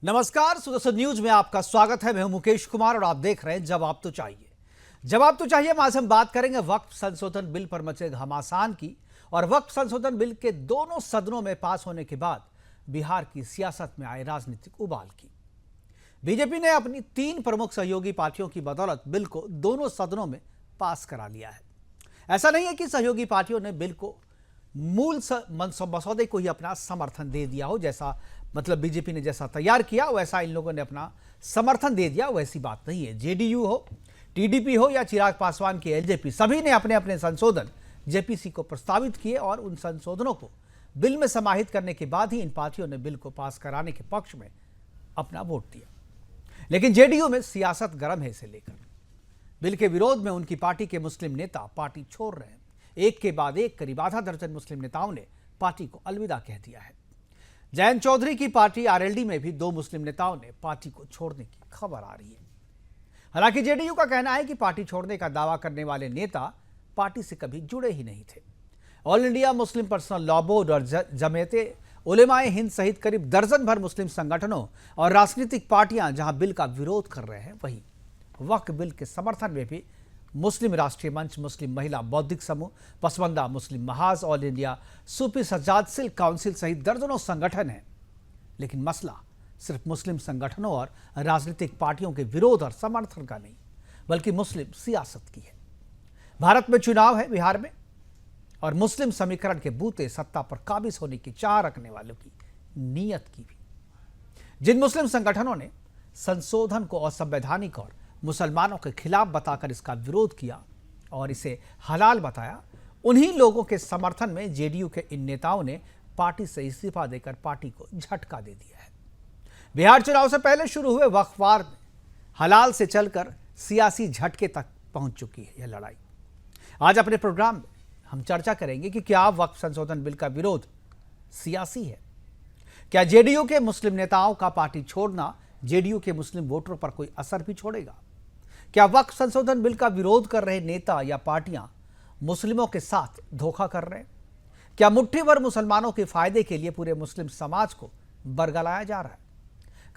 नमस्कार, सुदर्शन न्यूज में आपका स्वागत है। मैं हूं मुकेश कुमार और आप देख रहे हैं जवाब तो चाहिए। जवाब तो चाहिए में आज हम बात करेंगे वक्फ संशोधन बिल पर मचे घमासान की और वक्फ संशोधन बिल के दोनों सदनों में पास होने के बाद बिहार की सियासत में आए राजनीतिक उबाल की। बीजेपी ने अपनी 3 प्रमुख सहयोगी पार्टियों की बदौलत बिल को दोनों सदनों में पास करा लिया है। ऐसा नहीं है कि सहयोगी पार्टियों ने बिल को मूल मसौदे को ही अपना समर्थन दे दिया हो, जैसा मतलब बीजेपी ने जैसा तैयार किया वैसा इन लोगों ने अपना समर्थन दे दिया, वैसी बात नहीं है। जेडीयू हो, टीडीपी हो या चिराग पासवान की एलजेपी, सभी ने अपने अपने संशोधन जेपीसी को प्रस्तावित किए और उन संशोधनों को बिल में समाहित करने के बाद ही इन पार्टियों ने बिल को पास कराने के पक्ष में अपना वोट दिया। लेकिन जेडीयू में सियासत गर्म है। इसे लेकर बिल के विरोध में उनकी पार्टी के मुस्लिम नेता पार्टी छोड़ रहे हैं। एक के बाद एक करीब आधा दर्जन मुस्लिम नेताओं ने पार्टी को अलविदा कह दिया है। जयंत चौधरी की पार्टी आरएलडी में भी 2 मुस्लिम नेताओं ने पार्टी को छोड़ने की खबर आ रही है। हालांकि जेडीयू का कहना है कि पार्टी छोड़ने का दावा करने वाले नेता पार्टी से कभी जुड़े ही नहीं थे। All India Muslim Personal Law board और जमीयते उलेमाए हिंद सहित करीब दर्जन भर मुस्लिम संगठनों और राजनीतिक पार्टियां जहां बिल का विरोध कर रहे हैं, वहीं वक्फ बिल के समर्थन में भी मुस्लिम राष्ट्रीय मंच, मुस्लिम महिला बौद्धिक समूह, पसमंदा मुस्लिम महाज, ऑल इंडिया सूफी सज्जाद सिल्क काउंसिल सहित दर्जनों संगठन हैं। लेकिन मसला सिर्फ मुस्लिम संगठनों और राजनीतिक पार्टियों के विरोध और समर्थन का नहीं, बल्कि मुस्लिम सियासत की है। भारत में चुनाव है बिहार में, और मुस्लिम समीकरण के बूते सत्ता पर काबिज होने की चाह रखने वालों की नीयत की भी। जिन मुस्लिम संगठनों ने संशोधन को असंवैधानिक और मुसलमानों के खिलाफ बताकर इसका विरोध किया और इसे हलाल बताया, उन्हीं लोगों के समर्थन में जेडीयू के इन नेताओं ने पार्टी से इस्तीफा देकर पार्टी को झटका दे दिया है। बिहार चुनाव से पहले शुरू हुए वक्फ वार में हलाल से चलकर सियासी झटके तक पहुंच चुकी है यह लड़ाई। आज अपने प्रोग्राम में हम चर्चा करेंगे कि क्या वक्फ संशोधन बिल का विरोध सियासी है? क्या जेडीयू के मुस्लिम नेताओं का पार्टी छोड़ना जेडीयू के मुस्लिम वोटरों पर कोई असर भी छोड़ेगा? क्या वक्फ संशोधन बिल का विरोध कर रहे नेता या पार्टियां मुस्लिमों के साथ धोखा कर रहे हैं? क्या मुट्ठी भर मुसलमानों के फायदे के लिए पूरे मुस्लिम समाज को बरगलाया जा रहा है?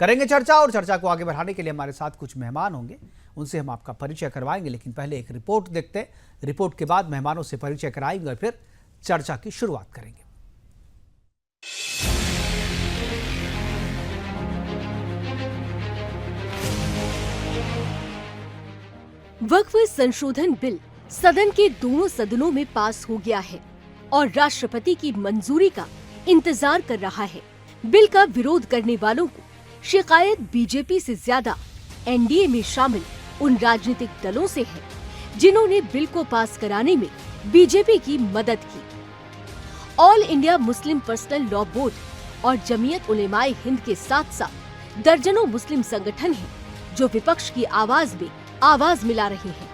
करेंगे चर्चा, और चर्चा को आगे बढ़ाने के लिए हमारे साथ कुछ मेहमान होंगे, उनसे हम आपका परिचय करवाएंगे। लेकिन पहले एक रिपोर्ट देखते हैं, रिपोर्ट के बाद मेहमानों से परिचय कराएंगे और फिर चर्चा की शुरुआत करेंगे। वक्फ संशोधन बिल सदन के दोनों सदनों में पास हो गया है और राष्ट्रपति की मंजूरी का इंतजार कर रहा है। बिल का विरोध करने वालों को शिकायत बीजेपी से ज्यादा एनडीए में शामिल उन राजनीतिक दलों से है जिन्होंने बिल को पास कराने में बीजेपी की मदद की। All India Muslim Personal Law board और जमीयत उलेमाए हिंद के साथ साथ दर्जनों मुस्लिम संगठन हैं जो विपक्ष की आवाज में आवाज मिला रहे हैं।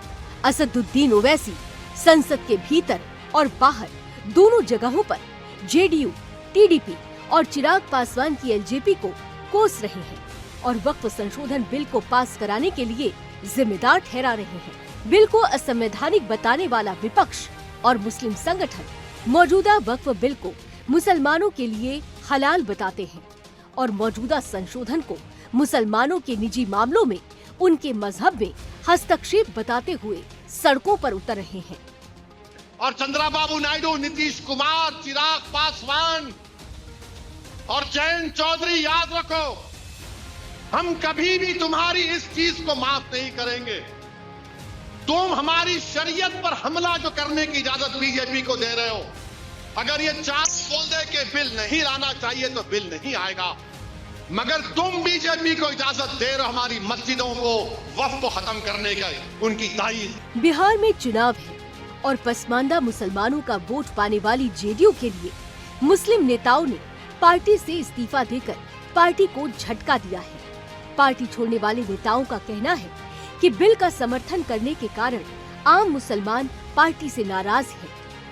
असदुद्दीन ओवैसी संसद के भीतर और बाहर दोनों जगहों पर जेडीयू, टीडीपी और चिराग पासवान की एलजेपी को कोस रहे हैं और वक्फ संशोधन बिल को पास कराने के लिए जिम्मेदार ठहरा रहे हैं। बिल को असंवैधानिक बताने वाला विपक्ष और मुस्लिम संगठन मौजूदा वक्फ बिल को मुसलमानों के लिए हलाल बताते हैं और मौजूदा संशोधन को मुसलमानों के निजी मामलों में उनके मजहब में हस्तक्षेप बताते हुए सड़कों पर उतर रहे हैं। और चंद्रबाबू नायडू, नीतीश कुमार, चिराग पासवान और जयंत चौधरी, याद रखो, हम कभी भी तुम्हारी इस चीज को माफ नहीं करेंगे। तुम हमारी शरीयत पर हमला जो करने की इजाजत बीजेपी को दे रहे हो, अगर ये 4 बोल दे कि बिल नहीं लाना चाहिए तो बिल नहीं आएगा, मगर तुम बीजेपी को इजाजत दे रहे हो हमारी मस्जिदों को वक्फ को खत्म करने का, उनकी तायीद। बिहार में चुनाव है और पसमानदा मुसलमानों का वोट पाने वाली जेडीयू के लिए मुस्लिम नेताओं ने पार्टी से इस्तीफा देकर पार्टी को झटका दिया है। पार्टी छोड़ने वाले नेताओं का कहना है कि बिल का समर्थन करने के कारण आम मुसलमान पार्टी से नाराज है।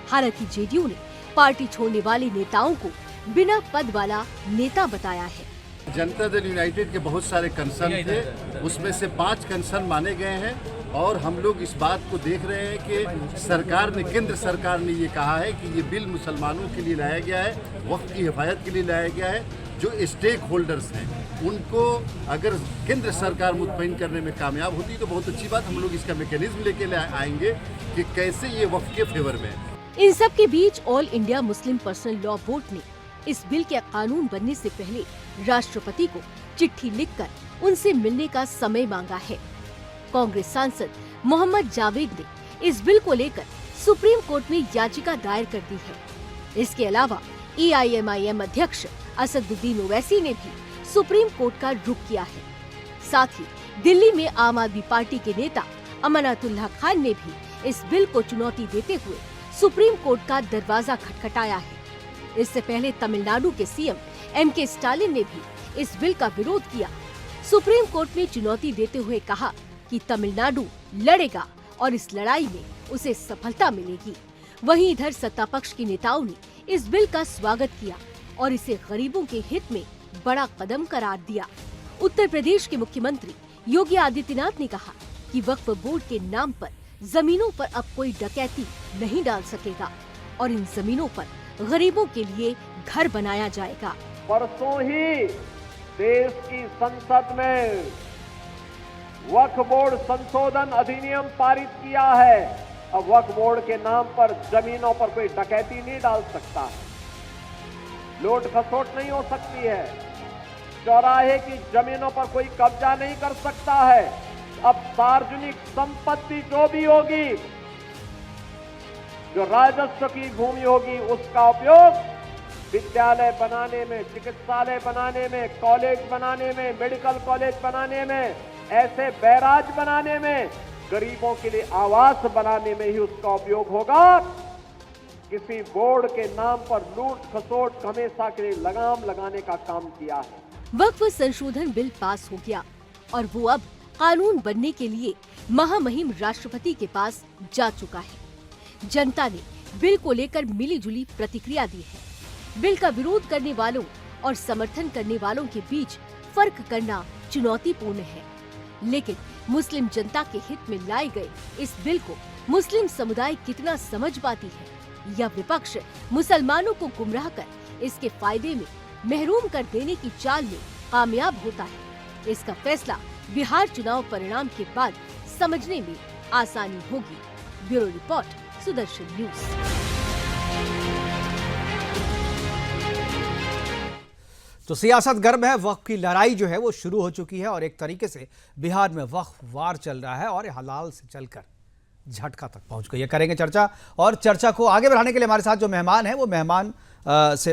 हालांकि जेडीयू ने पार्टी छोड़ने वाले नेताओं को बिना पद वाला नेता बताया है। जनता दल यूनाइटेड के बहुत सारे कंसर्न थे, उसमें से 5 कंसर्न माने गए हैं और हम लोग इस बात को देख रहे हैं कि सरकार ने, केंद्र सरकार ने ये कहा है कि ये बिल मुसलमानों के लिए लाया गया है, वक्फ की हिफाजत के लिए लाया गया है। जो स्टेक होल्डर्स हैं, उनको अगर केंद्र सरकार मुतमईन करने में कामयाब होती तो बहुत अच्छी बात। हम लोग इसका मैकेनिज्म लेके आएंगे कि कैसे ये वक्फ के फेवर में। इन सब के बीच All India Muslim Personal Law Board ने इस बिल के कानून बनने से पहले राष्ट्रपति को चिट्ठी लिखकर उनसे मिलने का समय मांगा है। कांग्रेस सांसद मोहम्मद जावेद ने इस बिल को लेकर सुप्रीम कोर्ट में याचिका दायर कर दी है। इसके अलावा AIMIM अध्यक्ष असदुद्दीन ओवैसी ने भी सुप्रीम कोर्ट का रुख किया है। साथ ही दिल्ली में आम आदमी पार्टी के नेता अमानतुल्लाह खान ने भी इस बिल को चुनौती देते हुए सुप्रीम कोर्ट का दरवाजा खटखटाया है। इससे पहले तमिलनाडु के CM MK स्टालिन ने भी इस बिल का विरोध किया। सुप्रीम कोर्ट में चुनौती देते हुए कहा कि तमिलनाडु लड़ेगा और इस लड़ाई में उसे सफलता मिलेगी। वहीं इधर सत्ता पक्ष के नेताओं ने इस बिल का स्वागत किया और इसे गरीबों के हित में बड़ा कदम करार दिया। उत्तर प्रदेश के मुख्यमंत्री योगी आदित्यनाथ ने कहा कि वक्फ बोर्ड के नाम पर जमीनों पर अब कोई डकैती नहीं डाल सकेगा और इन जमीनों पर गरीबों के लिए घर बनाया जाएगा। परसों ही देश की संसद में वक्फ बोर्ड संशोधन अधिनियम पारित किया है। अब वक्फ बोर्ड के नाम पर जमीनों पर कोई डकैती नहीं डाल सकता है, लूट खसोट नहीं हो सकती है, चौराहे की जमीनों पर कोई कब्जा नहीं कर सकता है। अब सार्वजनिक संपत्ति जो भी होगी, जो राजस्व की भूमि होगी, उसका उपयोग विद्यालय बनाने में, चिकित्सालय बनाने में, कॉलेज बनाने में, मेडिकल कॉलेज बनाने में, ऐसे बैराज बनाने में, गरीबों के लिए आवास बनाने में ही उसका उपयोग होगा। किसी बोर्ड के नाम पर लूट खसोट हमेशा के लिए लगाम लगाने का काम किया है। वक्फ संशोधन बिल पास हो गया और वो अब कानून बनने के लिए महामहिम राष्ट्रपति के पास जा चुका है। जनता ने बिल को लेकर मिलीजुली प्रतिक्रिया दी है। बिल का विरोध करने वालों और समर्थन करने वालों के बीच फर्क करना चुनौतीपूर्ण है, लेकिन मुस्लिम जनता के हित में लाए गए इस बिल को मुस्लिम समुदाय कितना समझ पाती है या विपक्ष मुसलमानों को गुमराह कर इसके फायदे में महरूम कर देने की चाल में कामयाब होता है, इसका फैसला बिहार चुनाव परिणाम के बाद समझने में आसानी होगी। Bureau report, Sudarshan news. तो सियासत गर्म है, वक्फ की लड़ाई जो है वो शुरू हो चुकी है और एक तरीके से बिहार में वक्फ वार चल रहा है और हलाल से चलकर झटका तक पहुंच गई है। करेंगे चर्चा, और चर्चा को आगे बढ़ाने के लिए हमारे साथ जो मेहमान हैं वो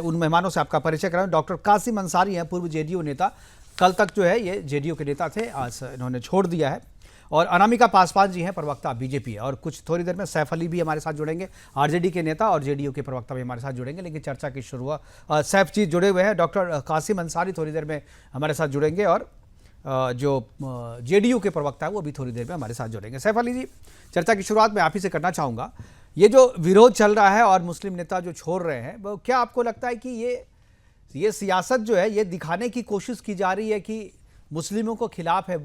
उन मेहमानों से आपका परिचय कराएं। डॉक्टर कासिम अंसारी हैं, पूर्व JDU नेता, कल तक जो है ये JDU के नेता थे, आज इन्होंने छोड़ दिया है। और अनामिका पासवान जी हैं, प्रवक्ता BJP है। और कुछ थोड़ी देर में सैफ अली भी हमारे साथ जुड़ेंगे, RJD के नेता और JDU के प्रवक्ता भी हमारे साथ जुड़ेंगे। लेकिन चर्चा की शुरुआत सैफ जी जुड़े हुए हैं, डॉक्टर कासिम अंसारी थोड़ी देर में हमारे साथ जुड़ेंगे और जो JDU के प्रवक्ता है वो भी थोड़ी देर में हमारे साथ जुड़ेंगे। सैफ अली जी, चर्चा की शुरुआत मैं आप ही से करना चाहूँगा। ये जो विरोध चल रहा है और मुस्लिम नेता जो छोड़ रहे हैं, वो क्या आपको लगता है कि ये सियासत जो है ये दिखाने की कोशिश की जा रही है कि मुस्लिमों को खिलाफ है,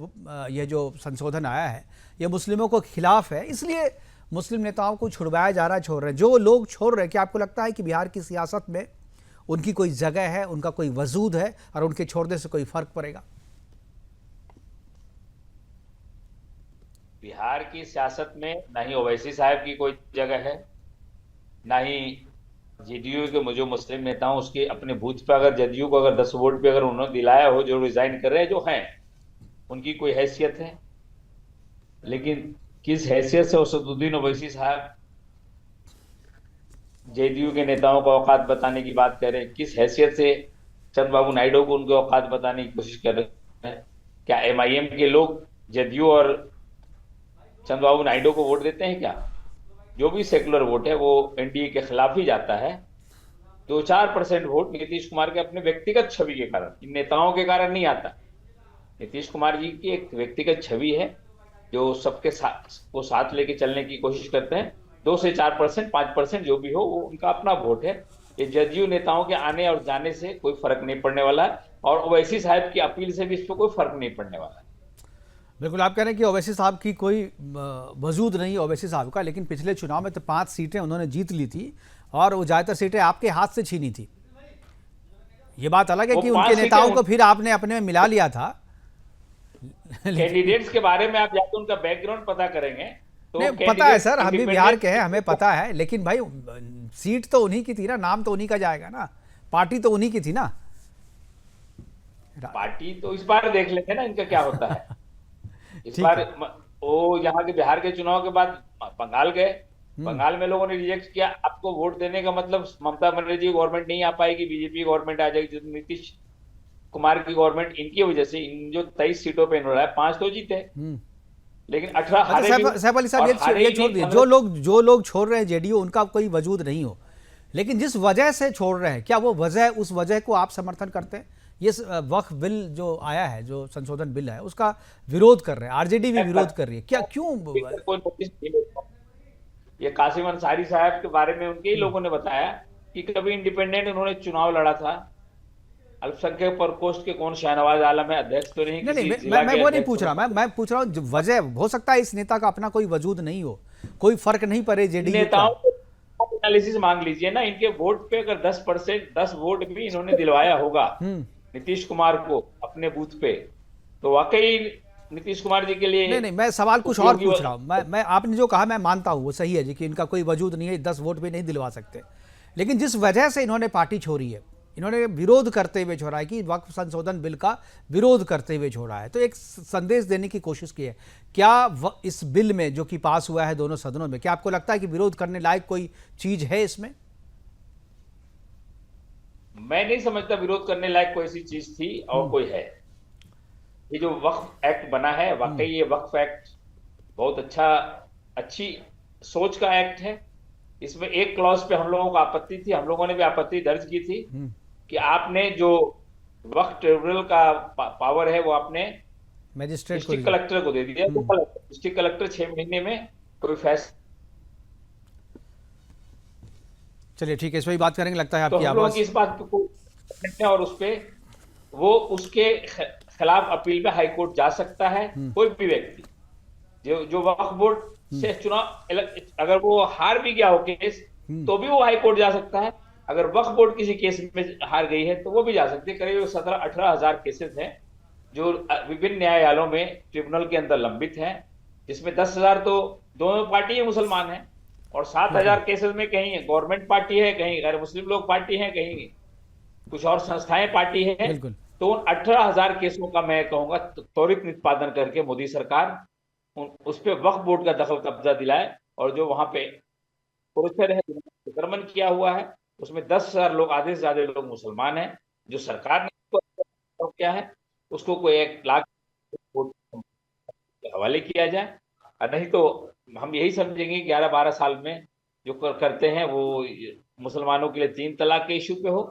ये जो संशोधन आया है ये मुस्लिमों को खिलाफ है, इसलिए मुस्लिम नेताओं को छुड़वाया जा रहा है, छोड़ रहे हैं? जो लोग छोड़ रहे हैं, क्या आपको लगता है कि बिहार की सियासत में उनकी कोई जगह है, उनका कोई वजूद है और उनके छोड़ने से कोई फर्क पड़ेगा? बिहार की सियासत में ना ही ओवैसी साहब की कोई जगह है, ना ही JDU के जो मुस्लिम नेता हूं उसके अपने बूथ पे अगर JDU को अगर 10 वोट पे अगर उन्होंने दिलाया हो, जो रिजाइन कर रहे हैं जो हैं, उनकी कोई हैसियत है। लेकिन किस हैसियत से असदुद्दीन ओवैसी साहब JDU के नेताओं को औकात बताने की बात कर रहे हैं? किस हैसियत से चंद्रबाबू नायडू को उनके औकात बताने की कोशिश कर रहे हैं? क्या MIM के लोग JDU और चंद्रबाबू नायडू को वोट देते हैं? क्या जो भी सेकुलर वोट है वो NDA के खिलाफ ही जाता है। 2-4% वोट नीतीश कुमार के अपने व्यक्तिगत छवि के कारण, इन नेताओं के कारण नहीं आता। नीतीश कुमार जी की एक व्यक्तिगत छवि है जो सबके साथ लेके चलने की कोशिश करते हैं। 2 से 4%, 5% जो भी हो वो उनका अपना वोट है। ये JDU नेताओं के आने और जाने से कोई फर्क नहीं पड़ने वाला है और ओवैसी साहब की अपील से भी इस पर कोई फर्क नहीं पड़ने वाला है। बिल्कुल, आप कह रहे हैं कि ओवैसी साहब की कोई वजूद नहीं ओवैसी साहब का, लेकिन पिछले चुनाव में तो 5 सीटें उन्होंने जीत ली थी और वो ज़्यादातर सीटें आपके हाथ से छीनी थी। ये बात अलग है वो कि 5 उनके सीटें नेताओं को फिर आपने अपने में मिला लिया था। कैंडिडेट्स के बारे में आप जाकर उनका बैकग्राउंड पता करेंगे तो नहीं, पता है सर, हम भी बिहार के हैं, हमें पता है, लेकिन भाई सीट तो उन्हीं की थी ना, नाम तो उन्हीं का जाएगा ना, पार्टी तो उन्हीं की थी ना। पार्टी तो इस बार देख लेते हैं ना इनका क्या होता है। इस ठीक बार है। वो यहाँ के बिहार के चुनाव के बाद बंगाल गए, बंगाल में लोगों ने रिजेक्ट किया। आपको वोट देने का मतलब ममता बनर्जी की गवर्नमेंट नहीं आ पाएगी, बीजेपी गवर्नमेंट आ जाएगी, नीतीश कुमार की गवर्नमेंट, इनकी वजह से इन जो 23 सीटों पे इन्होंने 5 तो जीते, लेकिन 18 हारे भी। सैफ अली साहब, ये छोड़ दिए, जो लोग छोड़ रहे हैं जेडीयू, उनका कोई वजूद नहीं हो, लेकिन जिस वजह से छोड़ रहे हैं, क्या वो वजह, उस वजह को आप समर्थन करते हैं? ये वक्फ बिल जो आया है, जो संशोधन बिल है, उसका विरोध कर रहे हैं, आरजेडी भी विरोध कर रही है, क्या, क्यों? कोई नोटिस नहीं मिला। ये कासिम अंसारी साहब के बारे में उनके ही लोगों ने बताया कि कभी इंडिपेंडेंट उन्होंने चुनाव लड़ा था, अल्पसंख्यक प्रकोष्ठ के कौन शाहनवाज आलम है, अध्यक्ष तो नहीं, मैं वो नहीं पूछ रहा, मैं पूछ रहा हूँ वजह, हो सकता है इस नेता का अपना कोई वजूद नहीं हो, कोई फर्क नहीं पड़े जेडीयू नेताओं को एनालिसिस मांग लीजिए ना, इनके वोट पे अगर 10% 10 वोट भी इन्होंने दिलवाया होगा नीतीश कुमार को अपने बूथ पे, तो वाकई नीतीश कुमार जी के लिए। नहीं, मैं सवाल कुछ और पूछ रहा हूँ। मैं आपने जो कहा मैं मानता हूँ, वो सही है जी कि इनका कोई वजूद नहीं है, 10 वोट भी नहीं दिलवा सकते, लेकिन जिस वजह से इन्होंने पार्टी छोड़ी है, इन्होंने विरोध करते हुए छोड़ा है कि वक्फ संशोधन बिल का विरोध करते हुए छोड़ा है, तो एक संदेश देने की कोशिश की है। क्या इस बिल में जो कि पास हुआ है दोनों सदनों में, क्या आपको लगता है कि विरोध करने लायक कोई चीज है इसमें? मैं नहीं समझता विरोध करने लायक कोई ऐसी चीज थी और कोई है। ये जो वक्फ एक्ट बना है, वाकई ये वक्फ एक्ट बहुत अच्छी सोच का एक्ट है। इसमें एक क्लॉज पे हम लोगों को आपत्ति थी, हम लोगों ने भी आपत्ति दर्ज की थी कि आपने जो वक्फ ट्रिब्यूनल का पावर है वो आपने मजिस्ट्रेट डिस्ट्रिक्ट कलेक्टर को दे दिया। डिस्ट्रिक्ट कलेक्टर 6 महीने में कोई फैसला। चलिए ठीक है, इस पर बात करेंगे, लगता है आपकी तो हम लोगों की इस बात को और उस पे वो उसके खिलाफ अपील पे हाई कोर्ट जा सकता है। कोई भी व्यक्ति जो वक्फ बोर्ड से चुनाव, अगर वो हार भी गया हो केस, तो भी वो हाई कोर्ट जा सकता है। अगर वक्फ बोर्ड किसी केस में हार गई है तो वो भी जा सकती है। करीब 17-18 हजार केसेस हैं जो विभिन्न न्यायालयों में ट्रिब्यूनल के अंदर लंबित हैं, जिसमें 10,000 तो दोनों पार्टी मुसलमान हैं और 7,000 केसेस में कहीं गवर्नमेंट पार्टी है, कहीं गैर मुस्लिम लोग पार्टी है, कहीं कुछ और संस्थाएं पार्टी है। तो उन 18,000 केसों का मैं कहूंगा त्वरित निष्पादन करके मोदी सरकार उस पे वक्फ बोर्ड का दखल कब्जा दिलाए, और जो वहां पे पुरुषर है, अतिक्रमण किया हुआ है, उसमें 10,000 लोग, आधे से ज्यादा लोग मुसलमान हैं। जो सरकार ने क्या है उसको कोई 1 लाख के हवाले किया जाए, और नहीं तो हम यही समझेंगे 11-12 साल में जो करते हैं वो मुसलमानों के लिए 3 तलाक के इशू पे हो।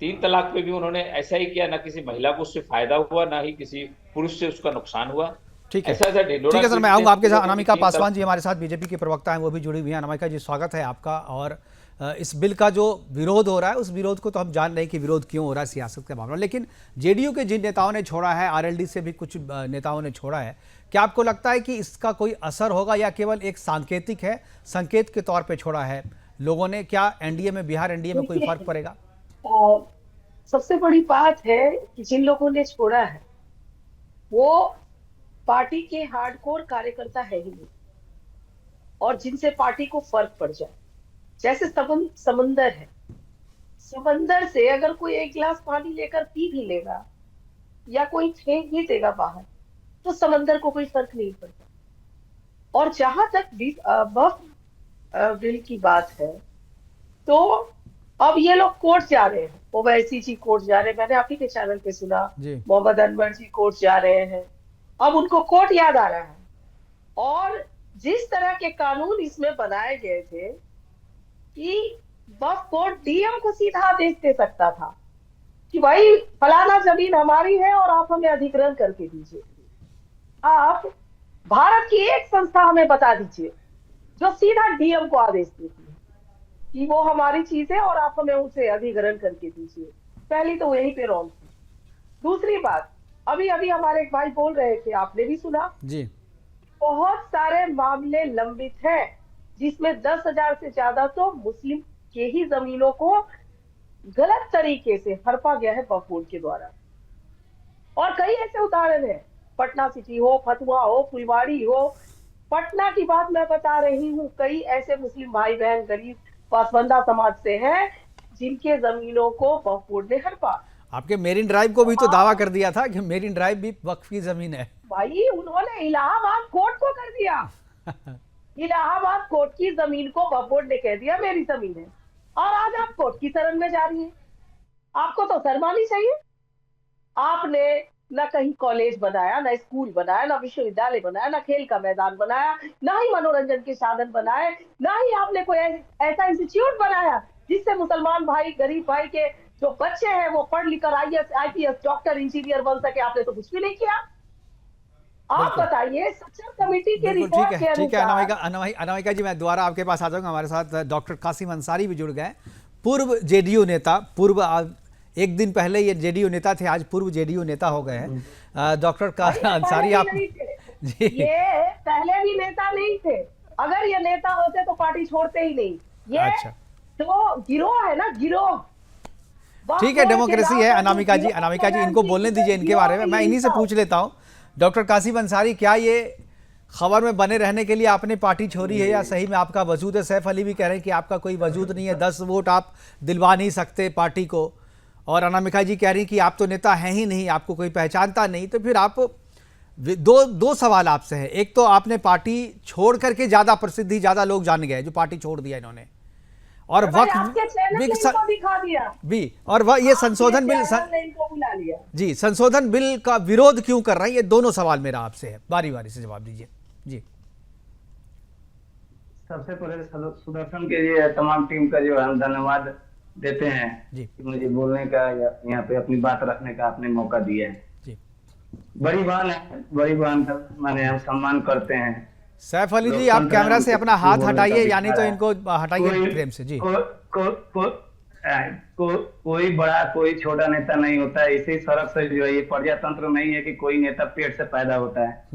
3 तलाक पे भी उन्होंने ऐसा ही किया, ना किसी महिला को उससे फायदा हुआ, ना ही किसी पुरुष से उसका नुकसान हुआ। ठीक है सर, मैं आऊंगा आपके साथ। अनामिका पासवान जी हमारे साथ बीजेपी के प्रवक्ता हैं, वो भी जुड़ी हुई हैं। अनामिका जी, स्वागत है आपका। और इस बिल का जो विरोध हो रहा है, उस विरोध को तो हम जान रहे हैं कि विरोध क्यों हो रहा है, सियासत का मामला, लेकिन जेडीयू के जिन नेताओं ने छोड़ा है, आरएलडी से भी कुछ नेताओं ने छोड़ा है, क्या आपको लगता है कि इसका कोई असर होगा या केवल एक सांकेतिक है, संकेत के तौर पे छोड़ा है लोगों ने? क्या एनडीए में, बिहार एनडीए में कोई फर्क पड़ेगा? सबसे बड़ी बात है कि जिन लोगों ने छोड़ा है वो पार्टी के हार्डकोर कार्यकर्ता है ही नहीं, और जिनसे पार्टी को फर्क पड़ जाए। जैसे समंदर है, समंदर से अगर कोई 1 गिलास पानी लेकर पी भी लेगा या कोई फेंक भी देगा बाहर, तो समंदर को कोई फर्क नहीं पड़ता। और जहां तक वक्फ बिल की बात है, तो अब ये लोग कोर्ट जा रहे हैं, ओवैसी जी कोर्ट जा रहे हैं, मैंने आप ही के चैनल पे सुना, मोहम्मद अनवर जी कोर्ट जा रहे हैं। अब उनको कोर्ट याद आ रहा है, और जिस तरह के कानून इसमें बनाए गए थे कि वक्फ बोर्ड डीएम को सीधा आदेश दे सकता था कि भाई फलाना जमीन हमारी है और आप हमें अधिग्रहण करके दीजिए। आप भारत की एक संस्था हमें बता दीजिए जो सीधा डीएम को आदेश देती है कि वो हमारी चीज है और आप हमें उसे अधिग्रहण करके दीजिए। पहली तो यहीं पे रॉन्ग थी। दूसरी बात, अभी हमारे एक भाई बोल रहे थे, आपने भी सुना जी, बहुत सारे मामले लंबित हैं जिसमें 10,000 से ज्यादा तो मुस्लिम के ही जमीनों को गलत तरीके से हड़पा गया है वक्फ बोर्ड के द्वारा। और कई ऐसे उदाहरण है, पटना सिटी हो, फतुहा हो, फुलवाड़ी हो। पटना की बात मैं बता रही हूँ, कई ऐसे मुस्लिम भाई बहन गरीब पासबंदा समाज से हैं जिनके जमीनों को वक्फ बोर्ड ने हड़पा। आपके मेरिन ड्राइव को भी तो दावा कर दिया था कि मेरिन ड्राइव भी वक्फ की जमीन है। भाई उन्होंने इलाहाबाद कोर्ट को कर दिया। इलाहाबाद कोर्ट की जमीन को वक्फ बोर्ड ने कह दिया मेरी जमीन है, और आज आप कोर्ट की शरण में जा रही है। आपको तो शर्म आनी चाहिए। आपने न कहीं कॉलेज बनाया, न स्कूल बनाया, न विश्वविद्यालय बनाया, न खेल का मैदान बनाया, न ही मनोरंजन के साधन बनाए, न ही आपने कोई ऐसा इंस्टीट्यूट बनाया जिससे मुसलमान भाई, गरीब भाई के जो बच्चे हैं वो पढ़ लिख कर IAS, डॉक्टर, इंजीनियर बन सके। आपने तो कुछ भी नहीं किया। आप बताइए, सक्षम कमेटी के रिपोर्ट के ठीक है अनुसार। अनामिका जी, मैं दोबारा आपके पास आ जाऊंगा। हमारे साथ डॉक्टर कासिम अंसारी भी जुड़ गए, पूर्व जेडीयू नेता, एक दिन पहले ये जेडीयू नेता थे, आज पूर्व जेडीयू नेता हो गए हैं। डॉक्टर अंसारी, आप जी, ये पहले भी नेता नहीं थे। अगर ये नेता होते तो पार्टी छोड़ते ही नहीं। ये अच्छा, तो गिरोह है ना, गिरोह। ठीक है, डेमोक्रेसी है। अनामिका जी, इनको बोलने दीजिए इनके बारे में, मैं इन्हीं से पूछ लेता हूँ। डॉक्टर कासिम अंसारी, क्या ये खबर में बने रहने के लिए आपने पार्टी छोड़ी है या सही में आपका वजूद है? सैफ अली भी कह रहे हैं कि आपका कोई वजूद नहीं है, 10 वोट आप दिलवा नहीं सकते पार्टी को, और अनामिका जी कह रही कि आप तो नेता हैं ही नहीं, आपको कोई पहचानता नहीं। तो फिर आप दो सवाल आपसे है। एक तो आपने पार्टी छोड़ करके ज़्यादा प्रसिद्धि, ज़्यादा लोग जान गए जो पार्टी छोड़ दिया इन्होंने, और वक्त ये संशोधन बिल जी, संशोधन बिल का विरोध क्यों कर रहे हैं? ये दोनों सवाल मेरा आपसे है, बारी बारी से जवाब दीजिए जी। सबसे पहले सुदर्शन के लिए तमाम टीम का जो हम धन्यवाद देते हैं जी, कि मुझे बोलने का या यहाँ पे अपनी बात रखने का आपने मौका दिया है जी। बड़ी बहन है, बड़ी बहन का माने हम सम्मान करते हैं। सैफ अली जी, आप कैमरा से अपना हाथ हटाइए, यानी तो इनको हटाइए फ्रेम से जी। कोई बड़ा कोई छोटा नेता नहीं होता है। इसी सड़क से जो है, ये प्रजातंत्र नहीं है कि कोई नेता पेट से पैदा होता है।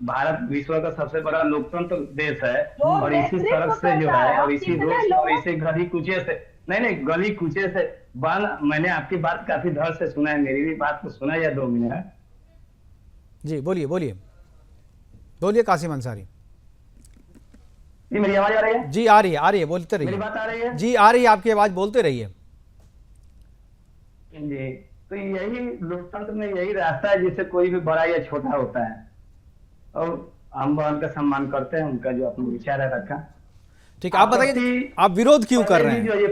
भारत विश्व का सबसे बड़ा लोकतंत्र देश है, और इसी सड़क से जो है, और इसी रोड और इसी गली कुचे से गली कुचे से मैंने आपकी बात काफी धैर्य से सुना है, मेरी भी बात को सुना या 2 मिनट जी। बोलिए कासिम अंसारी जी। मेरी आवाज आ रही है? जी आ रही है, बोलते रहिए। मेरी बात आ रही है? जी आ रही है, आपकी आवाज, बोलते रहिए जी। तो यही लोकतंत्र में यही रास्ता है जिससे कोई भी बड़ा या छोटा होता है, और हम उनका सम्मान करते हैं, उनका जो अपना विचार है रखा। ठीक, आप बताइए आप विरोध क्यों कर रहे हैं? जो ये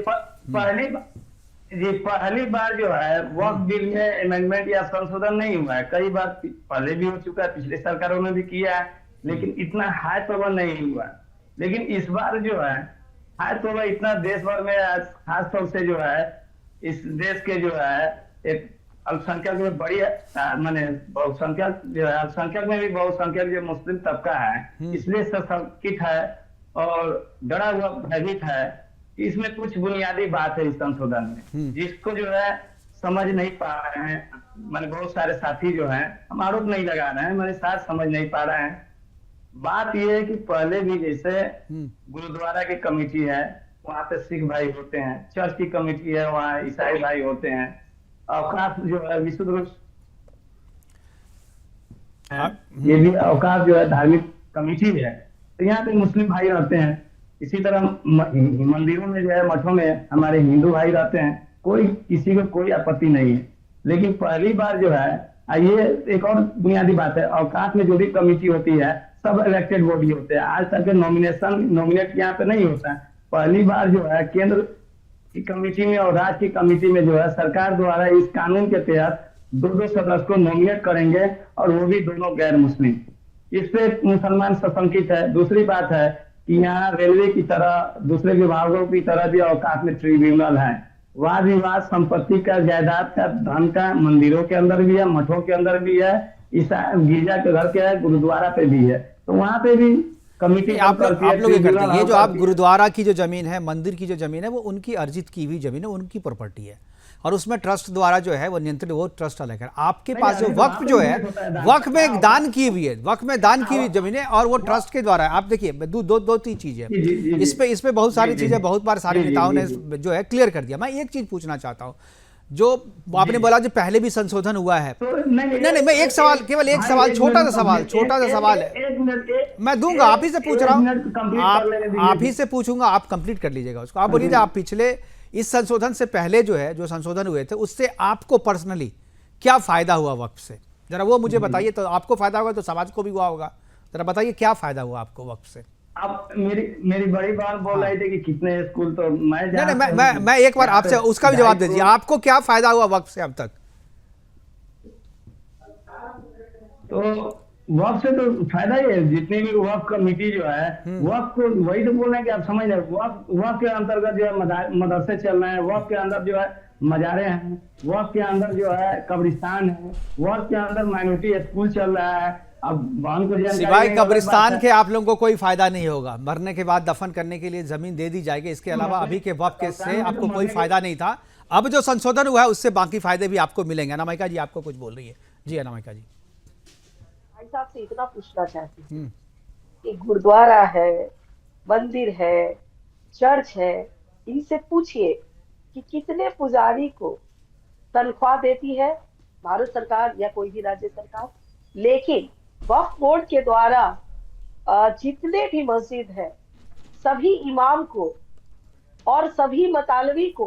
पहली बार जो है वक्फ बिल में अमेंडमेंट या संशोधन नहीं हुआ है। कई बार पहले भी हो चुका है, पिछले सरकारों ने भी किया है, लेकिन इतना हाई पावर नहीं हुआ। लेकिन इस बार जो है हाई पावर इतना देश भर में, खास तौर से जो है इस देश के जो है एक अल्पसंख्यक में बड़ी माने बहुसंख्यक जो है, अल्पसंख्यक में भी बहुसंख्यक जो मुस्लिम तबका है, इसलिए सशक्त है और डरा हुआ भयभीत है। इसमें कुछ बुनियादी बात है इस संशोधन में जिसको जो है समझ नहीं पा रहे हैं। मैंने बहुत सारे साथी जो हैं, हम आरोप नहीं लगा रहे हैं, मेरे साथ समझ नहीं पा रहे हैं। बात यह है कि पहले भी जैसे गुरुद्वारा की कमेटी है, वहां पे सिख भाई होते हैं, चर्च की कमेटी है, वहाँ ईसाई भाई होते हैं, औकाफ जो है विशुद्ध रूप ये भी औकाफ जो है धार्मिक कमेटी है। तो यहाँ पे मुस्लिम भाई रहते हैं। इसी तरह मंदिरों में जो है, मठों में हमारे हिंदू भाई रहते हैं। कोई किसी को कोई आपत्ति नहीं है। लेकिन पहली बार जो है, ये एक और बुनियादी बात है, औकाफ में जो भी कमेटी होती है सब इलेक्टेड बॉडी होते हैं। आज तक नॉमिनेट यहाँ पे नहीं होता है। पहली बार जो है केंद्र की कमेटी में और राज्य की कमेटी में जो है सरकार द्वारा इस कानून के तहत 2 सदस्य को नॉमिनेट करेंगे, और वो भी दोनों गैर मुस्लिम। इस पे मुसलमान सशंकित है। दूसरी बात है कि यहाँ रेलवे की तरह दूसरे विभागों की तरह भी औकाफ में ट्रिब्यूनल है। वाद विवाद संपत्ति का, जायदाद का, धन का मंदिरों के अंदर भी है, मठों के अंदर भी है, गिरजा के घर के है, गुरुद्वारा पे भी है। तो वहाँ पे भी कमेटी आप लोग ये करते हैं। ये जो आप गुरुद्वारा की जो जमीन है, मंदिर की जो जमीन है, वो उनकी अर्जित की हुई जमीन है, उनकी प्रॉपर्टी है। और उसमें ट्रस्ट द्वारा जो है वो नियंत्रित, वो ट्रस्ट अलग है। आपके पास जो वक्फ जो है, वक्फ में एक दान की हुई है, वक्फ में दान की हुई जमीनें और वो ट्रस्ट के द्वारा है। आप देखिए दो तीन चीजें, इस पे बहुत सारी चीजें बहुत बार सारे नेताओं ने जो है क्लियर कर दिया। मैं एक चीज पूछना चाहता हूँ, जो आपने बोला जो पहले भी संशोधन हुआ है, नहीं मैं एक सवाल, केवल एक सवाल, छोटा सा सवाल है, मैं दूंगा, आप ही से पूछ रहा हूँ, आप ही से पूछूंगा, आप कंप्लीट कर लीजिएगा उसको। आप बोलिए आप पिछले इस संशोधन से पहले जो है, जो संशोधन हुए थे, उससे आपको पर्सनली क्या फायदा हुआ वक्फ से, जरा वो मुझे बताइए। तो आपको फायदा होगा तो समाज को भी हुआ होगा, जरा बताइए क्या फायदा हुआ आपको वक्फ से। आप मेरी बड़ी बात बोल रही थी कि कितने स्कूल, तो मैं एक बार आपसे उसका भी जवाब दीजिए, आपको क्या फायदा हुआ वक्फ से अब तक। तो वक्फ से तो फायदा ही है, जितनी भी वक्फ कमेटी जो है, वक्फ को वही तो बोल रहे हैं कि आप समझ रहे, वक्फ के अंतर्गत जो है मदरसे चल रहे हैं, वक्फ के अंदर जो है मजारे हैं, वक्फ के अंदर जो है कब्रिस्तान है, वक्फ के अंदर माइनॉरिटी स्कूल चल रहा है। अब सिवाय कब्रिस्तान के आप लोगों को कोई फायदा नहीं होगा, मरने के बाद दफन करने के लिए जमीन दे दी जाएगी, इसके अलावा अभी के वक्फ के से आपको कोई फायदा नहीं था। अब जो संशोधन हुआ है उससे बाकी फायदे भी आपको मिलेंगे। अनामिका जी आपको कुछ बोल रही है। जी अनामिका जी। भाई साहब से इतना पूछना चाहती हूँ कि गुरुद्वारा है, मंदिर है, चर्च है, इनसे पूछिए कि कितने पुजारी को तनख्वाह देती है भारत सरकार या कोई भी राज्य सरकार। लेकिन वक्फ बोर्ड के द्वारा जितने भी मस्जिद है, सभी इमाम को और सभी मतालवी को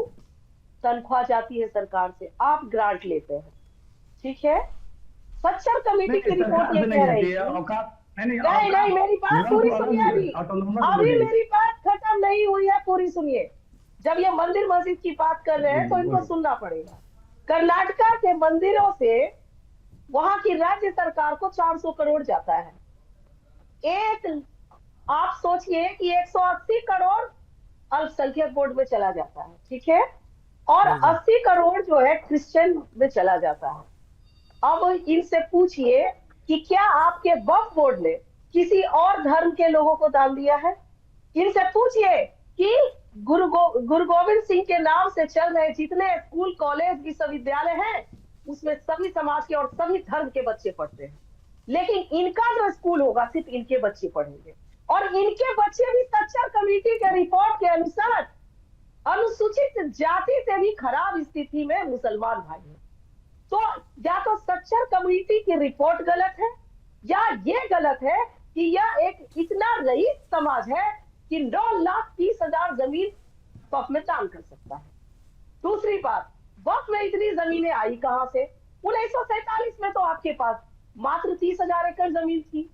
तनख्वाह जाती है सरकार से, आप ग्रांट लेते हैं, ठीक है। सच्चर कमेटी की रिपोर्ट ये कह रही है, नहीं मेरी बात पूरी सुनिए, अभी मेरी बात खत्म नहीं हुई है, पूरी सुनिए। जब ये मंदिर मस्जिद की बात कर रहे हैं तो इनको सुनना पड़ेगा। कर्नाटका के मंदिरों से वहां की राज्य सरकार को 400 करोड़ जाता है। आप सोचिए कि 180 करोड़ अल्पसंख्यक बोर्ड में चला जाता है, ठीक है, और 80 करोड़ जो है क्रिश्चियन में चला जाता है। अब इनसे पूछिए कि क्या आपके वक्फ बोर्ड ने किसी और धर्म के लोगों को दान दिया है। इनसे पूछिए कि गुरु गोविंद सिंह के नाम से चल रहे जितने स्कूल, कॉलेज, विश्वविद्यालय हैं, उसमें सभी समाज के और सभी धर्म के बच्चे पढ़ते हैं, लेकिन इनका जो स्कूल होगा सिर्फ इनके बच्चे पढ़ेंगे, और इनके बच्चे भी सच्चर कमेटी के रिपोर्ट के अनुसार अनुसूचित जाति से भी खराब स्थिति में मुसलमान भाई हैं। तो या तो सच्चर कमेटी की रिपोर्ट गलत है, या ये गलत है कि यह एक इतना रईस समाज है कि 9,30,000 जमीन वक्फ में दान कर सकता है। दूसरी बात, वक्फ में इतनी जमीनें आई कहां से। 1947 में तो आपके पास मात्र 30,000 एकड़ जमीन थी।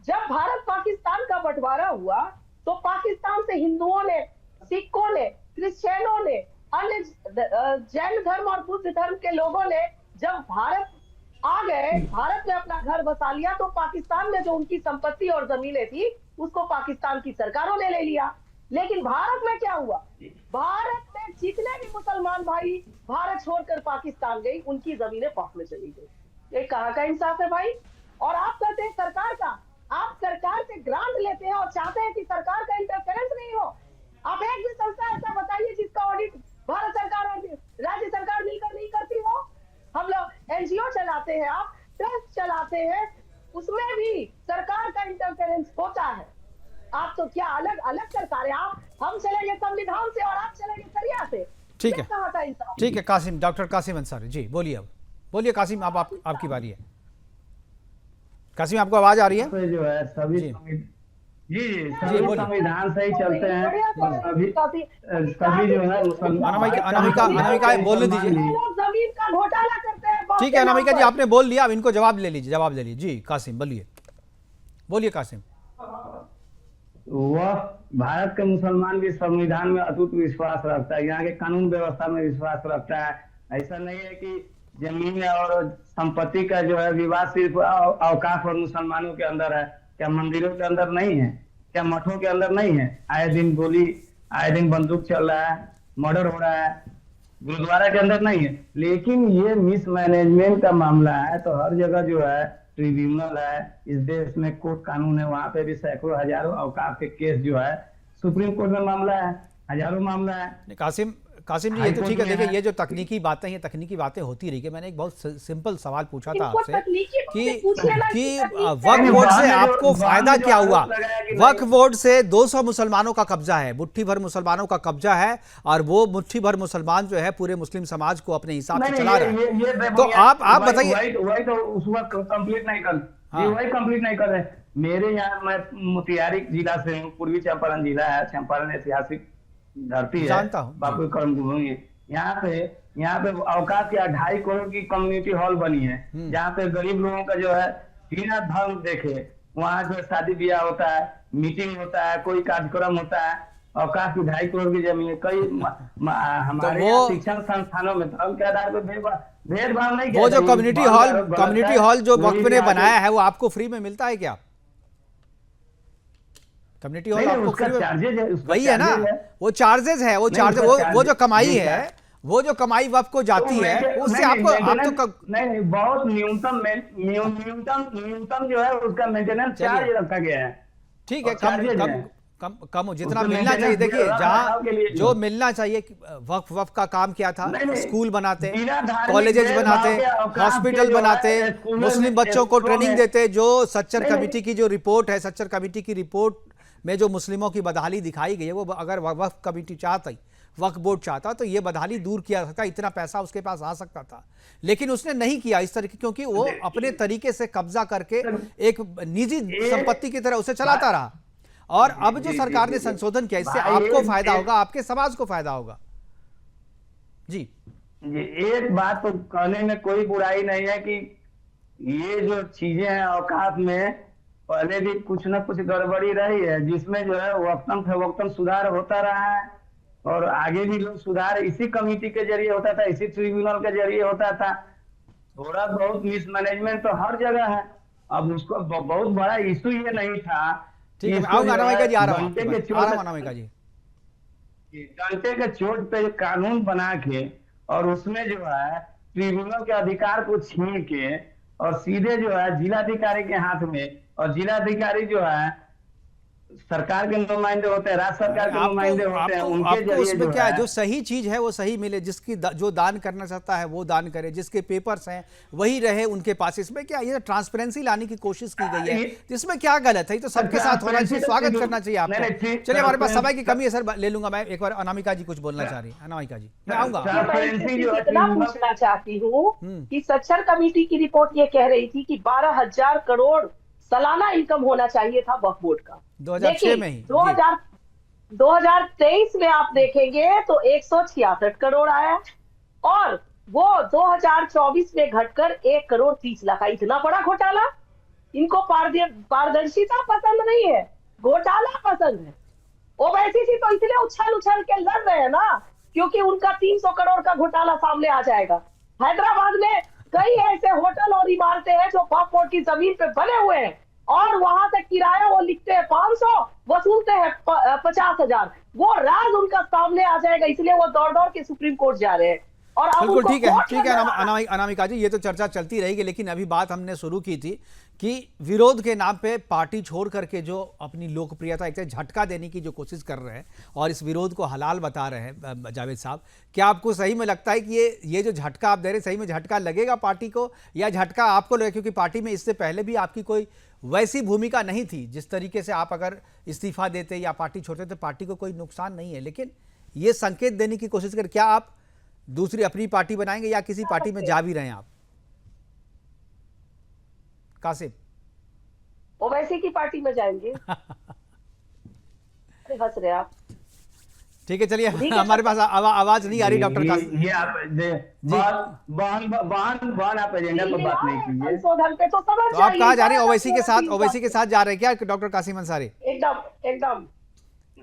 जब भारत पाकिस्तान का बंटवारा हुआ तो पाकिस्तान से हिंदुओं ने, सिखों ने, क्रिश्चियनों ने, अन्य जैन धर्म और बुद्ध धर्म के लोगों ने जब भारत आ गए, भारत में अपना घर बसा लिया, तो पाकिस्तान में जो उनकी संपत्ति और जमीनें थी उसको पाकिस्तान की सरकारों ने ले लिया। लेकिन भारत में क्या हुआ, भारत में जितने भी मुसलमान भाई भारत छोड़कर पाकिस्तान गई, उनकी जमीनें वक्फ में चली गई। ये कहाँ का इंसाफ है भाई। और आप कहते हैं सरकार का, आप सरकार से ग्रांट लेते हैं और चाहते हैं कि सरकार का इंटरफेरेंस नहीं हो। आप एक भी संस्था ऐसा बताइए जिसका ऑडिट भारत सरकार और राज्य सरकार मिलकर नहीं करती हो। हम लोग एनजीओ चलाते हैं, आप ट्रस्ट चलाते हैं, उसमें भी सरकार का इंटरफेरेंस होता है। आप तो क्या अलग अलग सरकार है, हम चलेंगे संविधान से और आप चलेंगे शरिया से। ठीक है, ठीक है। कासिम, डॉक्टर कासिम अंसारी जी बोलिए। अब बोलिए कासिम, अब आपकी बारी है। कासिम आपको आवाज आ रही है? जो है सभी जी संविधान से ही चलते हैं, सभी जो है अनामिका बोलने दीजिए। जमीन का घोटाला करते हैं। ठीक है अनामिका जी, आपने बोल लिया, अब इनको जवाब ले लीजिए। जी कासिम बोलिए कासिम। वह भारत के मुसलमान भी संविधान में अटूट विश्वास रखता है, यहाँ के कानून व्यवस्था में विश्वास रखता है। ऐसा नहीं है कि जमीन और संपत्ति का जो है विवाद सिर्फ औकाफ और मुसलमानों के अंदर है। क्या मंदिरों के अंदर नहीं है? क्या मठों के अंदर नहीं है? आए दिन गोली, आए दिन बंदूक चल रहा है, मर्डर हो रहा है, गुरुद्वारा के अंदर नहीं है। लेकिन ये मिसमैनेजमेंट का मामला है तो हर जगह जो है ट्रिब्यूनल है, इस देश में कोर्ट कानून है, वहां पे भी सैकड़ों हजारों औकाफ के केस जो है सुप्रीम कोर्ट में मामला है, हजारों मामला है। कासिम जी, ये तो ठीक है, देखिए ये जो तकनीकी बातें हैं, तकनीकी बातें होती रही है। मैंने एक बहुत सिंपल सवाल पूछा था इनको आपसे तकनीकी कि बातें पूछिए ना कि तकनीक वक्फ बोर्ड से आपको बाद फायदा में जो क्या आरोप हुआ? लगाया कि वक्फ बोर्ड से 200 मुसलमानों का कब्जा है, मुट्ठी भर मुसलमानों का कब्जा है, और वो मुट्ठी भर मुसलमान जो है पूरे मुस्लिम समाज को अपने हिसाब से चला रहा है। तो आप बताइए। वही तो उस वक्त कंप्लीट नहीं कर, हाँ। वही कंप्लीट नहीं कर रहे। मेरे यहाँ, मैं मोतिहारी जिला से हूँ, पूर्वी चंपारण जिला है, चंपारण ऐतिहासिक धरती है, जानता हूँ। बापू कर्मभूमि। यहाँ पे अवकाश या 2.5 करोड़ की कम्युनिटी हॉल बनी है, जहाँ पे गरीब लोगों का जो है बिना धर्म देखे वहाँ जो शादी ब्याह होता है, मीटिंग होता है, कोई कार्यक्रम होता है। अवकाश की 2.5 करोड़ की जमीन है। कई हमारे वो- शिक्षण संस्थानों में धर्म के आधार पर भेदभाव नहीं किया वो जो जाता। कम्युनिटी हॉल जो वक्फ ने बनाया है, वो आपको फ्री में मिलता है क्या? कम्युनिटी हॉल आपको फ्री में? वही है ना, वो चार्जेस है, वो चार्ज, वो जो कमाई है, वो जो कमाई वक्फ को जाती है, उससे आपको नहीं, बहुत न्यूनतम जो है उसका मेंटेनेंस चार्ज रखा गया है। ठीक है, कम जितना उसको मिलना चाहिए। देखिए, maintenance जहाँ के लिए जो मिलना चाहिए, वक्फ का काम क्या था? नहीं, स्कूल बनाते, बिना धार्मिक कॉलेजेस बनाते, भेदभाव के अवकाश हॉस्पिटल के जो है बनाते, स्कूलों मुस्लिम में- बच्चों को स्कूलों ट्रेनिंग में- देते। जो सच्चर नहीं, कमेटी की जो रिपोर्ट है, सच्चर कमेटी की रिपोर्ट में जो मुस्लिमों की बदहाली दिखाई गई है, वो अगर वक्फ कमेटी चाहती, वक्फ बोर्ड चाहता, तो ये बदहाली दूर किया सकता, इतना पैसा उसके पास आ सकता था। लेकिन उसने नहीं किया इस तरीके, क्योंकि वो अपने तरीके से कब्जा करके एक निजी संपत्ति की तरह उसे चलाता रहा। और अब जो सरकार ने संशोधन किया, इससे आपको फायदा होगा, आपके समाज को फायदा होगा। जी, एक बात तो कहने में कोई बुराई नहीं है कि ये जो चीजें हैं औकात में, पहले भी कुछ न कुछ गड़बड़ी रही है, जिसमें जो है वक्तन फवक्तन सुधार होता रहा है, और आगे भी लोग सुधार इसी कमेटी के जरिए होता था, इसी ट्रिब्यूनल के जरिए होता था। थोड़ा बहुत मिसमैनेजमेंट तो हर जगह है। अब उसको बहुत बड़ा इशू ये नहीं था। ठीक है, इसको आऊंगा जो अनामिका जी, आ रहा हूं घंटे आपके के पास, चोट- आ रहा हूं अनामिका जी। घंटे के चोट पे कानून बना के और उसमें जो है ट्रिब्यूनल के अधिकार को छीन के और सीधे जो है जिलाधिकारी के हाथ में, और जिलाधिकारी जो है सरकार के नुमाइंदे होते हैं, राज्य सरकार के नुमाइंदे होते हैं, उनके आपको जरिए उसमें क्या है, है जो सही चीज है वो सही मिले, जो दान करना चाहता है वो दान करे, जिसके पेपर्स हैं वही रहे उनके पास। इसमें क्या, ये ट्रांसपेरेंसी लाने की कोशिश की गई है, इसमें क्या गलत है? ये तो सबके साथ होना चाहिए, स्वागत करना चाहिए आपको। चलिए, हमारे पास समय की कमी है सर, ले लूंगा मैं। एक बार अनामिका जी कुछ बोलना चाह रही है। अनामिका जी, मैं आऊंगा। इतना पूछना चाहती हूँ कि सच्चर कमेटी की रिपोर्ट ये कह रही थी कि 12,000 करोड़ सालाना इनकम होना चाहिए था वक्फ बोर्ड का। 2006 में ही 2023 में आप देखेंगे तो 166 करोड़ आया, और वो 2024 में घटकर 1 करोड़ 30 लाख। इतना बड़ा घोटाला! इनको पारदर्शिता पसंद नहीं है, घोटाला पसंद है। ओवैसी जी तो इसलिए उछल के लड़ रहे हैं ना, क्योंकि उनका 300 करोड़ का घोटाला सामने आ जाएगा। हैदराबाद में कई ऐसे होटल और इमारतें हैं जो वक्फ बोर्ड की जमीन पे बने हुए हैं, और वहां से किराया वो लिखते हैं 500, वसूलते हैं 50,000। वो राज उनका सामने आ जाएगा, इसलिए वो दौड़ के सुप्रीम कोर्ट जा रहे हैं। और अब बिल्कुल उनको ठीक है, कोर्ट ठीक है में जाना- अनामिका जी, ये तो चर्चा चलती रहेगी, लेकिन अभी बात हमने शुरू की थी कि विरोध के नाम पे पार्टी छोड़ करके जो अपनी लोकप्रियता एक झटका देने की जो कोशिश कर रहे हैं और इस विरोध को हलाल बता रहे हैं, जावेद साहब, क्या आपको सही में लगता है कि ये जो झटका आप दे रहे हैं, सही में झटका लगेगा पार्टी को, या झटका आपको लगेगा? क्योंकि पार्टी में इससे पहले भी आपकी कोई वैसी भूमिका नहीं थी, जिस तरीके से आप अगर इस्तीफा देते या पार्टी छोड़ते तो पार्टी को कोई नुकसान नहीं है, लेकिन ये संकेत देने की कोशिश कर, क्या आप दूसरी अपनी पार्टी बनाएंगे या किसी पार्टी में जा भी रहे हैं आप? कासिम, ओवैसी की पार्टी में जाएंगे। अरे हंस रहे आप। ठीक है, चलिए, हमारे पास आवाज नहीं आ रही डॉक्टर कासिम। ये आप बहन आप एजेंडा पर बात नहीं कीजिए। संशोधन पे तो समझ तो आप कहाँ जा रहे हैं? जाइए। ओवैसी के साथ जा रहे हैं क्या डॉक्टर कासिम अंसारी? एकदम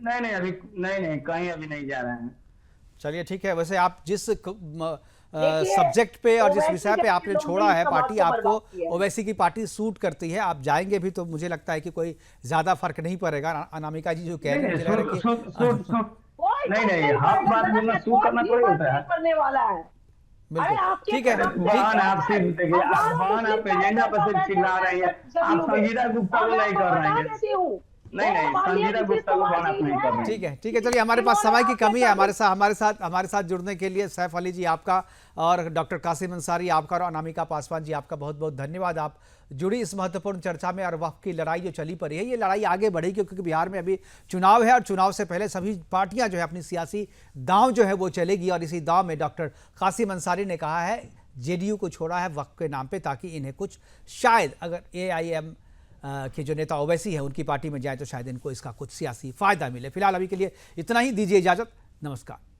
नहीं अभी नहीं कहीं अभी नहीं जा रहे हैं। चलिए, ठीक है। वैसे आप जिस सब्जेक्ट पे और जिस विषय पे आपने छोड़ा है, पार्टी आपको ओवैसी की पार्टी सूट करती है, आप जाएंगे भी तो मुझे लगता है कि कोई ज्यादा फर्क नहीं पड़ेगा। अनामिका जी जो कह रहे हैं, नहीं हर बात बोलना शू करना थोड़ी होता है। करने वाला है। बिल्कुल ठीक है। बहन आप सिर्फ देखिए, बहन आप एजेंडा पर सिर्फ चिल्ला रही है, आप संगीता गुप्ता को नहीं कर रहे हैं। नहीं नहीं, संजीदा गुप्ता को फोन आप नहीं कर रहे हैं। ठीक है, चलिए, हमारे पास समय की कमी है। हमारे साथ जुड़ने के लिए सैफ अली जी आपका, और डॉक्टर कासिम अंसारी आपका, और अनामिका पासवान जी आपका बहुत बहुत धन्यवाद। आप जुड़ी इस महत्वपूर्ण चर्चा में। और वक्फ की लड़ाई जो चली पड़ी है, ये लड़ाई आगे बढ़ेगी क्योंकि बिहार में अभी चुनाव है, और चुनाव से पहले सभी पार्टियां जो है अपनी सियासी दांव जो है वो चलेगी। और इसी दांव में डॉक्टर कासिम अंसारी ने कहा है जेडीयू को छोड़ा है वक्फ के नाम पे, ताकि इन्हें कुछ, शायद अगर एआईएम के जो नेता ओवैसी है उनकी पार्टी में जाए तो शायद इनको इसका कुछ सियासी फायदा मिले। फिलहाल अभी के लिए इतना ही, दीजिए इजाजत, नमस्कार।